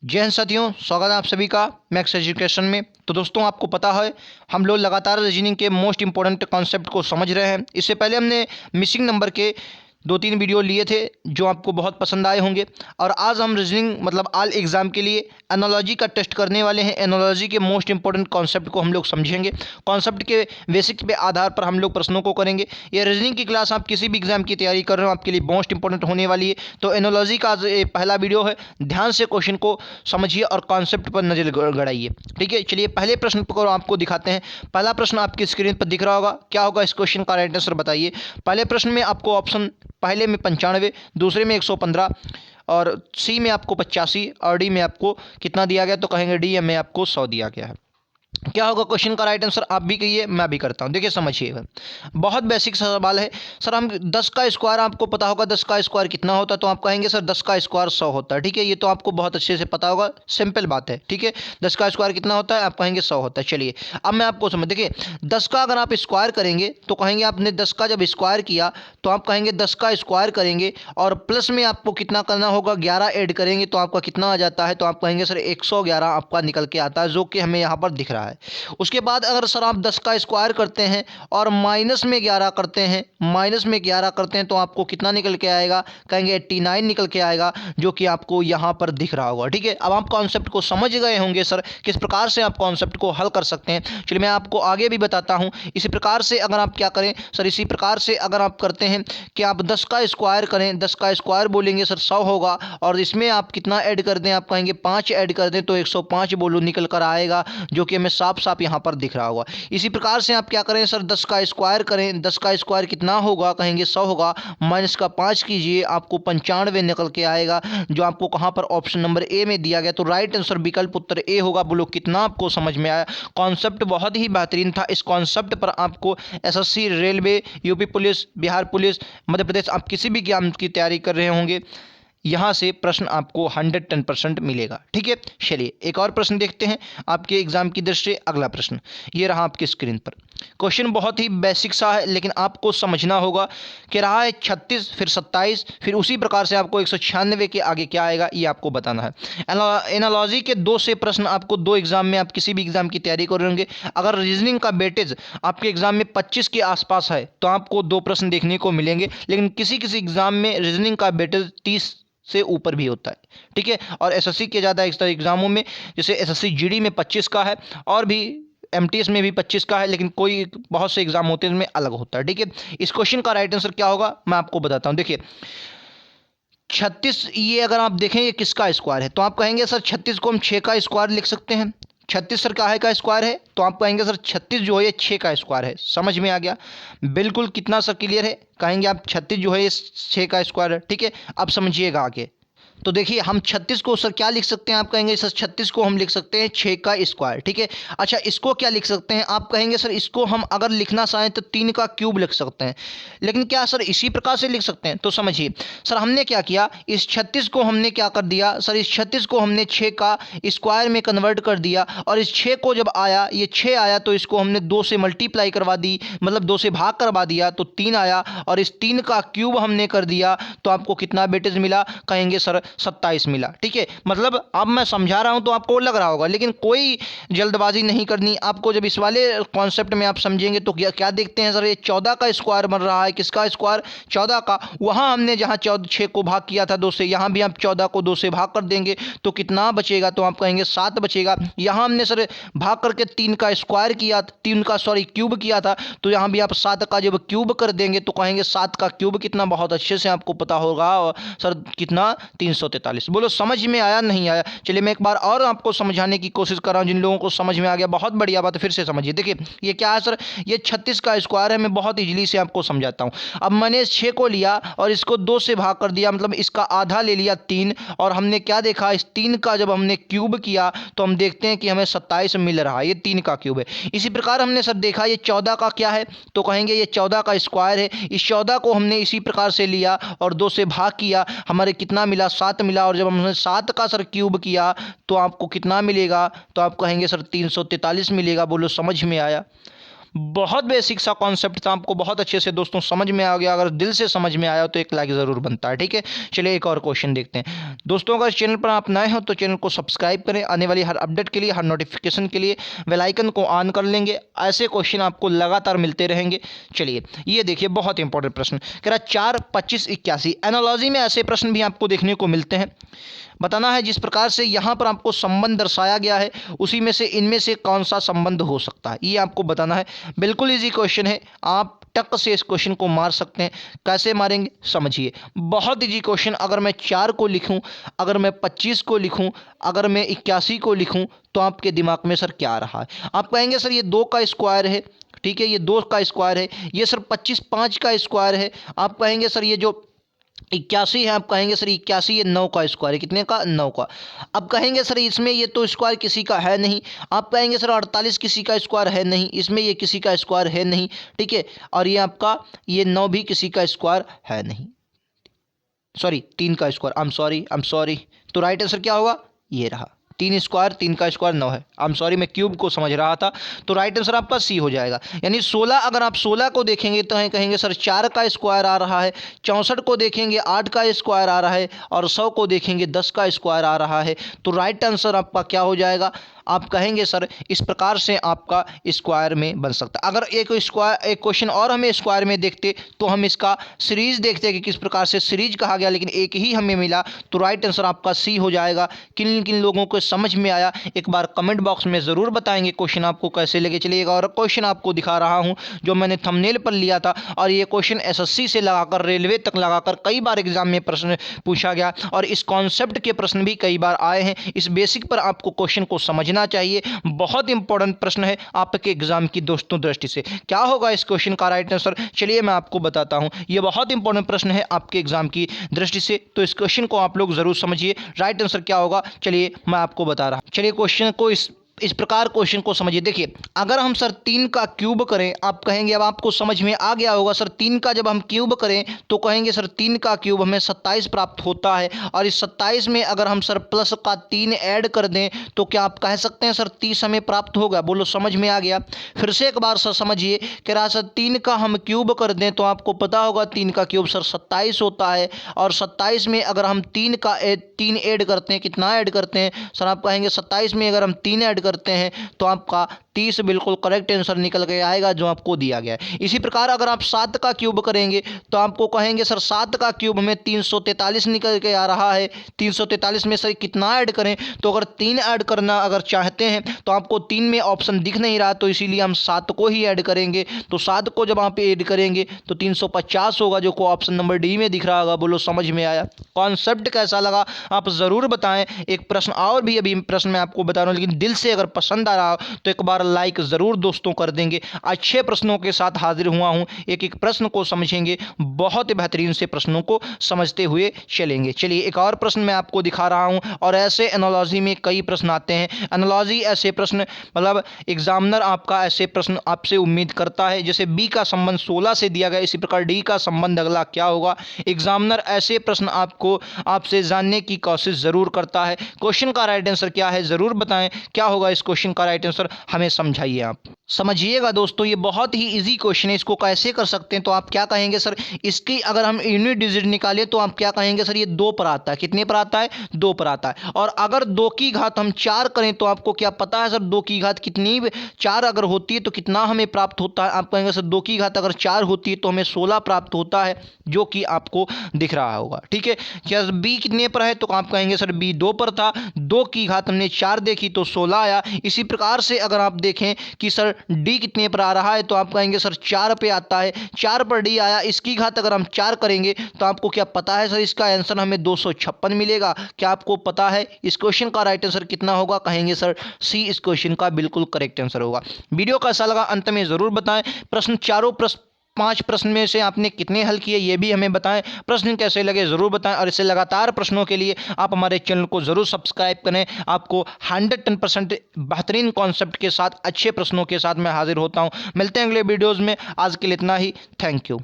जय हिंद साथियों, स्वागत है आप सभी का मैक्स एजुकेशन में। तो दोस्तों, आपको पता है हम लोग लगातार रीजनिंग के मोस्ट इंपॉर्टेंट कॉन्सेप्ट को समझ रहे हैं। इससे पहले हमने मिसिंग नंबर के 2-3 वीडियो लिए थे जो आपको बहुत पसंद आए होंगे। और आज हम रीजनिंग मतलब ऑल एग्जाम के लिए एनालॉजी का टेस्ट करने वाले हैं। एनालॉजी के मोस्ट इंपॉर्टेंट कॉन्सेप्ट को हम लोग समझेंगे। कॉन्सेप्ट के बेसिक पे आधार पर हम लोग प्रश्नों को करेंगे। ये रीजनिंग की क्लास आप किसी भी एग्जाम की तैयारी कर रहे हो आपके लिए मोस्ट इंपॉर्टेंट होने वाली है। तो एनालॉजी का आज ये पहला वीडियो है, ध्यान से क्वेश्चन को समझिए और कॉन्सेप्ट पर नजर गड़ाइए। ठीक है, चलिए पहले प्रश्न को आपको दिखाते हैं। पहला प्रश्न आपकी स्क्रीन पर दिख रहा होगा। क्या होगा इस क्वेश्चन का राइट आंसर बताइए। पहले प्रश्न में आपको ऑप्शन पहले में 95, दूसरे में 115 और सी में आपको 85 और डी में आपको कितना दिया गया, तो कहेंगे डी में आपको 100 दिया गया है। क्या होगा क्वेश्चन का राइट आंसर, आप भी कहिए मैं भी करता हूं। देखिए समझिएगा, बहुत बेसिक सवाल है। सर हम 10 का स्क्वायर, आपको पता होगा 10 का स्क्वायर कितना होता है, तो आप कहेंगे सर 10 का स्क्वायर 100 होता है। ठीक है, ये तो आपको बहुत अच्छे से पता होगा, सिंपल बात है। ठीक है, 10 का स्क्वायर कितना होता है, आप कहेंगे 100 होता है। चलिए अब मैं आपको समझ, देखिए 10 का अगर आप स्क्वायर करेंगे तो कहेंगे आपने 10 का जब स्क्वायर किया तो आप कहेंगे 10 का स्क्वायर करेंगे और प्लस में आपको कितना करना होगा, 11 ऐड करेंगे तो आपका कितना आ जाता है, तो आप कहेंगे सर 111 आपका निकल के आता है, जो कि हमें यहाँ पर दिख रहा है। उसके बाद अगर सर आप 10 का स्क्वायर करते हैं और माइनस में 11 करते हैं, माइनस में 11 करते हैं तो आपको कितना निकल के आएगा, कहेंगे 89 निकल के आएगा, जो कि आपको यहाँ पर दिख रहा होगा। ठीक है, अब आप कॉन्सेप्ट को समझ गए होंगे सर किस प्रकार से आप कॉन्सेप्ट को हल कर सकते हैं। चलिए मैं आपको आगे भी बताता हूँ। इसी प्रकार से अगर आप क्या करें सर, इसी प्रकार से अगर आप करते हैं कि आप 10 का स्क्वायर करें, 10 का स्क्वायर बोलेंगे सर 100 होगा और इसमें आप कितना ऐड कर दें, आप कहेंगे 5 ऐड कर दें तो 105 बोलो निकल कर आएगा, जो कि हमें साफ साफ यहाँ पर दिख रहा होगा। इसी प्रकार से आप क्या करें सर, 10 का स्क्वायर करें, 10 का स्क्वायर कितना होगा, कहेंगे 100 होगा, माइनस का 5 कीजिए आपको 95 निकल के आएगा, जो आपको कहाँ पर ऑप्शन नंबर ए में दिया गया। तो राइट आंसर विकल्प उत्तर ए होगा। बोलो कितना आपको समझ में आया। कॉन्सेप्ट बहुत ही बेहतरीन था। इस कॉन्सेप्ट पर आपको SSC, railway, UP police, Bihar police, Madhya Pradesh, आप किसी भी एग्जाम की तैयारी कर रहे होंगे, यहाँ से प्रश्न आपको 110% मिलेगा। ठीक है, चलिए एक और प्रश्न देखते हैं आपके एग्जाम की दृष्टि से। अगला प्रश्न ये रहा आपकी स्क्रीन पर। क्वेश्चन बहुत ही बेसिक सा है, लेकिन आपको समझना होगा कि रहा है 36, फिर 27, फिर उसी प्रकार से आपको 196 के आगे क्या आएगा ये आपको बताना है। एनालॉजी के 2 से प्रश्न आपको 2 एग्जाम में, आप किसी भी एग्जाम की तैयारी कर रहे होंगे, अगर रीजनिंग का वेटेज आपके एग्जाम में 25 के आसपास है तो आपको 2 प्रश्न देखने को मिलेंगे, लेकिन किसी किसी एग्जाम में रीजनिंग का वेटेज 30 से ऊपर भी होता है। ठीक है, और एसएससी के ज़्यादा एग्जामों में, जैसे एसएससी जीडी में 25 का है और भी एमटीएस में भी 25 का है, लेकिन कोई बहुत से एग्जाम होते हैं जिनमें अलग होता है। ठीक है, इस क्वेश्चन का राइट आंसर क्या होगा मैं आपको बताता हूं। देखिए 36, ये अगर आप देखें ये किसका स्क्वायर है, तो आप कहेंगे सर 36 को हम 6 का स्क्वायर लिख सकते हैं। 36 सर काहे का स्क्वायर है, तो आप कहेंगे सर 36 जो है ये 6 का स्क्वायर है। समझ में आ गया बिल्कुल, कितना सर क्लियर है, कहेंगे आप 36 जो है ये 6 का स्क्वायर है। ठीक है, अब समझिएगा आगे। तो देखिए हम 36 को सर क्या लिख सकते हैं, आप कहेंगे सर 36 को हम लिख सकते हैं 6 का स्क्वायर। ठीक है, अच्छा इसको क्या लिख सकते हैं, आप कहेंगे सर इसको हम अगर लिखना चाहें तो 3 का क्यूब लिख सकते हैं। लेकिन क्या सर इसी प्रकार से लिख सकते हैं, तो समझिए सर हमने क्या किया, इस 36 को हमने क्या कर दिया सर, इस 36 को हमने 6 का स्क्वायर में कन्वर्ट कर दिया और इस 6 को जब आया, ये 6 आया तो इसको हमने 2 से मल्टीप्लाई करवा दी, मतलब 2 से भाग करवा दिया तो 3 आया, और इस 3 का क्यूब हमने कर दिया तो आपको कितना वेटेज मिला, कहेंगे सर 27 मिला। ठीक है, मतलब अब मैं समझा रहा हूं तो आपको लग रहा होगा, लेकिन कोई जल्दबाजी नहीं करनी आपको। जब इस वाले कॉन्सेप्ट में आप समझेंगे तो क्या देखते हैं सर, ये 14 का स्क्वायर बन रहा है, किसका स्क्वायर, 14 का। वहां हमने जहां 6 को भाग किया था 2 से, यहां भी आप 14 को 2 से भाग कर देंगे तो कितना बचेगा, तो आप कहेंगे 7 बचेगा। यहां हमने सर भाग करके 3 का स्क्वायर किया, 3 का सॉरी क्यूब किया था, तो यहां भी आप 7 का जब क्यूब कर देंगे तो कहेंगे 7 का क्यूब कितना, बहुत अच्छे से आपको पता होगा सर कितना, 343। बोलो समझ में आया नहीं आया। चलिए मैं एक बार और आपको समझाने की कोशिश कर रहा हूं, जिन लोगों को समझ में आ गया बहुत बढ़िया बात, फिर से समझिए। देखिए ये क्या है सर, ये 36 का स्क्वायर है, मैं बहुत इजीली से आपको समझाता हूं। अब मैंने इस 6 को लिया और इसको 2 से भाग कर दिया, मतलब इसका आधा ले लिया 3, और हमने क्या देखा, इस 3 का जब हमने क्यूब किया तो हम देखते हैं कि हमें 27 मिल रहा है, ये 3 का क्यूब है। इसी प्रकार हमने सर देखा ये 14 का क्या है, तो कहेंगे ये 14 का स्क्वायर है। इस 14 को हमने इसी प्रकार से लिया और 2 से भाग किया, हमारे कितना मिला, 7 मिला, और जब हमने 7 का सर क्यूब किया तो आपको कितना मिलेगा, तो आप कहेंगे सर 343 मिलेगा। बोलो समझ में आया। बहुत बेसिक सा कॉन्सेप्ट था, आपको बहुत अच्छे से दोस्तों समझ में आ गया। अगर दिल से समझ में आया तो एक लाइक ज़रूर बनता है, ठीक है। चलिए एक और क्वेश्चन देखते हैं दोस्तों। अगर चैनल पर आप नए हो तो चैनल को सब्सक्राइब करें, आने वाली हर अपडेट के लिए, हर नोटिफिकेशन के लिए बेल आइकन को ऑन कर लेंगे। ऐसे क्वेश्चन आपको लगातार मिलते रहेंगे। चलिए ये देखिए, बहुत इंपॉर्टेंट प्रश्न कह रहा 4, 25, 81। एनालॉजी में ऐसे प्रश्न भी आपको देखने को मिलते हैं। बताना है जिस प्रकार से यहाँ पर आपको संबंध दर्शाया गया है उसी में से इनमें से कौन सा संबंध हो सकता है, ये आपको बताना है। बिल्कुल इजी क्वेश्चन है, आप टक से इस क्वेश्चन को मार सकते हैं। कैसे मारेंगे समझिए, बहुत इजी क्वेश्चन। अगर मैं 4 को लिखूं, अगर मैं 25 को लिखूं, अगर मैं 81 को लिखूं तो आपके दिमाग में सर क्या आ रहा है? आप कहेंगे सर ये 2 का स्क्वायर है, ठीक है, ये 2 का स्क्वायर है। ये सर 25 5 का स्क्वायर है। आप कहेंगे सर ये जो 81 है, आप कहेंगे सर 81 ये 9 का स्क्वायर है। कितने का? 9 का। अब कहेंगे सर इसमें ये तो स्क्वायर किसी का है नहीं। आप कहेंगे सर 48 किसी का स्क्वायर है नहीं, इसमें ये किसी का स्क्वायर है नहीं, ठीक है। और ये आपका ये 9 भी किसी का स्क्वायर है नहीं, सॉरी 3 का स्क्वायर, आई एम सॉरी। तो राइट आंसर क्या होगा? ये रहा 3 स्क्वायर, 3 का स्क्वायर 9 है। आई एम सॉरी, मैं क्यूब को समझ रहा था। तो राइट आंसर आपका सी हो जाएगा। यानी 16, अगर आप 16 को देखेंगे तो कहेंगे सर 4 का स्क्वायर आ रहा है। 64 को देखेंगे 8 का स्क्वायर आ रहा है। और 100 को देखेंगे 10 का स्क्वायर आ रहा है। तो राइट आंसर आपका क्या हो जाएगा? आप कहेंगे सर इस प्रकार से आपका स्क्वायर में बन सकता है। अगर एक क्वेश्चन और हमें स्क्वायर में देखते तो हम इसका सीरीज देखते कि किस प्रकार से सीरीज कहा गया, लेकिन एक ही हमें मिला। तो राइट आंसर आपका सी हो जाएगा। किन किन लोगों को समझ में आया एक बार कमेंट बॉक्स में ज़रूर बताएंगे क्वेश्चन आपको कैसे लगे। चलिए एक और क्वेश्चन आपको दिखा रहा हूँ जो मैंने थंबनेल पर लिया था, और ये क्वेश्चन एसएससी से लगाकर रेलवे तक लगाकर कई बार एग्जाम में प्रश्न पूछा गया, और इस कॉन्सेप्ट के प्रश्न भी कई बार आए हैं। इस बेसिक पर आपको क्वेश्चन को समझना चाहिए। बहुत इंपॉर्टेंट प्रश्न है आपके एग्जाम की दोस्तों दृष्टि से। क्या होगा इस क्वेश्चन का राइट आंसर? चलिए मैं आपको बताता हूं। यह बहुत इंपॉर्टेंट प्रश्न है आपके एग्जाम की दृष्टि से, तो इस क्वेश्चन को आप लोग जरूर समझिए। राइट आंसर क्या होगा चलिए मैं आपको बता रहा हूं। चलिए क्वेश्चन को इस प्रकार क्वेश्चन को समझिए। देखिए अगर हम सर 3 का क्यूब करें, आप कहेंगे, अब आपको समझ में आ गया होगा सर 3 का जब हम क्यूब करें तो कहेंगे सर 3 का क्यूब हमें 27 प्राप्त होता है। और इस 27 में अगर हम सर प्लस का 3 ऐड कर दें तो क्या आप कह सकते हैं सर 30 हमें प्राप्त होगा? बोलो समझ में आ गया? फिर से एक बार सर समझिए, कह रहा सर 3 का हम क्यूब कर दें तो आपको पता होगा 3 का क्यूब सर 27 होता है। और 27 में अगर हम 3 ऐड करते हैं, कितना ऐड करते हैं सर? आप कहेंगे 27 में अगर हम 3 ऐड करते हैं तो आपका 30 बिल्कुल करेक्ट आंसर निकल के आएगा जो आपको दिया गया है। इसी प्रकार अगर आप 7 का क्यूब करेंगे तो आपको कहेंगे सर 7 का क्यूब में 343 निकल के आ रहा है। 343 में सर कितना ऐड करें? तो अगर 3 ऐड करना अगर चाहते हैं तो आपको 3 में ऑप्शन दिख नहीं रहा, तो इसीलिए हम 7 को ही ऐड करेंगे। तो 7 को जब आप ऐड करेंगे तो 350 होगा, जो को ऑप्शन नंबर डी में दिख रहा होगा। बोलो समझ में आया? कॉन्सेप्ट कैसा लगा आप ज़रूर बताएं। एक प्रश्न और भी अभी प्रश्न मैं आपको बता रहा हूँ, लेकिन दिल से अगर पसंद आ रहा हो तो एक बार लाइक ज़रूर दोस्तों कर देंगे। अच्छे प्रश्नों के साथ हाजिर हुआ हूँ, एक एक प्रश्न को समझेंगे, बहुत बेहतरीन से प्रश्नों को समझते हुए चलेंगे। चलिए एक और प्रश्न मैं आपको दिखा रहा हूँ, और ऐसे एनालॉजी में कई प्रश्न आते हैं। एनालॉजी ऐसे प्रश्न मतलब एग्जामिनर आपका ऐसे प्रश्न आपसे उम्मीद करता है। जैसे बी का संबंध 16 से दिया गया, इसी प्रकार डी का संबंध अगला क्या होगा? एग्जामिनर ऐसे प्रश्न आपसे जानने की कोशिश ज़रूर करता है। क्वेश्चन का राइट आंसर क्या है ज़रूर बताएं। क्या होगा इस क्वेश्चन का राइट आंसर हमें समझाइए। आप समझिएगा दोस्तों, ये बहुत ही इजी क्वेश्चन है। इसको कैसे कर सकते हैं? तो आप क्या कहेंगे सर, इसकी अगर हम यूनिट डिजिट निकालें तो आप क्या कहेंगे सर? ये 2 पर आता है। कितने पर आता है? 2 पर आता है। और अगर 2 की घात हम 4 करें तो आपको क्या पता है सर 2 की घात कितनी? 4 अगर होती है तो कितना हमें प्राप्त होता है? आप कहेंगे सर 2 की घात अगर 4 होती है तो हमें 16 प्राप्त होता है, जो कि आपको दिख रहा होगा। ठीक है, क्या बी कितने पर है? तो आप कहेंगे सर बी 2 पर था, 2 की घात हमने 4 देखी तो 16 आया। इसी प्रकार से अगर आप देखें कि सर डी कितने पर आ रहा है तो आप कहेंगे सर 4 पे आता है, 4 पर डी आया। इसकी घात अगर हम 4 करेंगे तो आपको क्या पता है सर इसका आंसर हमें 256 मिलेगा। क्या आपको पता है इस क्वेश्चन का राइट आंसर कितना होगा? कहेंगे सर सी इस क्वेश्चन का बिल्कुल करेक्ट आंसर होगा। वीडियो कैसा लगा अंत में ज़रूर बताएं। चारों प्रश्न 5 प्रश्न में से आपने कितने हल किए ये भी हमें बताएं। प्रश्न कैसे लगे ज़रूर बताएं, और इससे लगातार प्रश्नों के लिए आप हमारे चैनल को ज़रूर सब्सक्राइब करें। आपको 110% बेहतरीन कॉन्सेप्ट के साथ अच्छे प्रश्नों के साथ मैं हाजिर होता हूं। मिलते हैं अगले वीडियोज़ में। आज के लिए इतना ही। Thank you.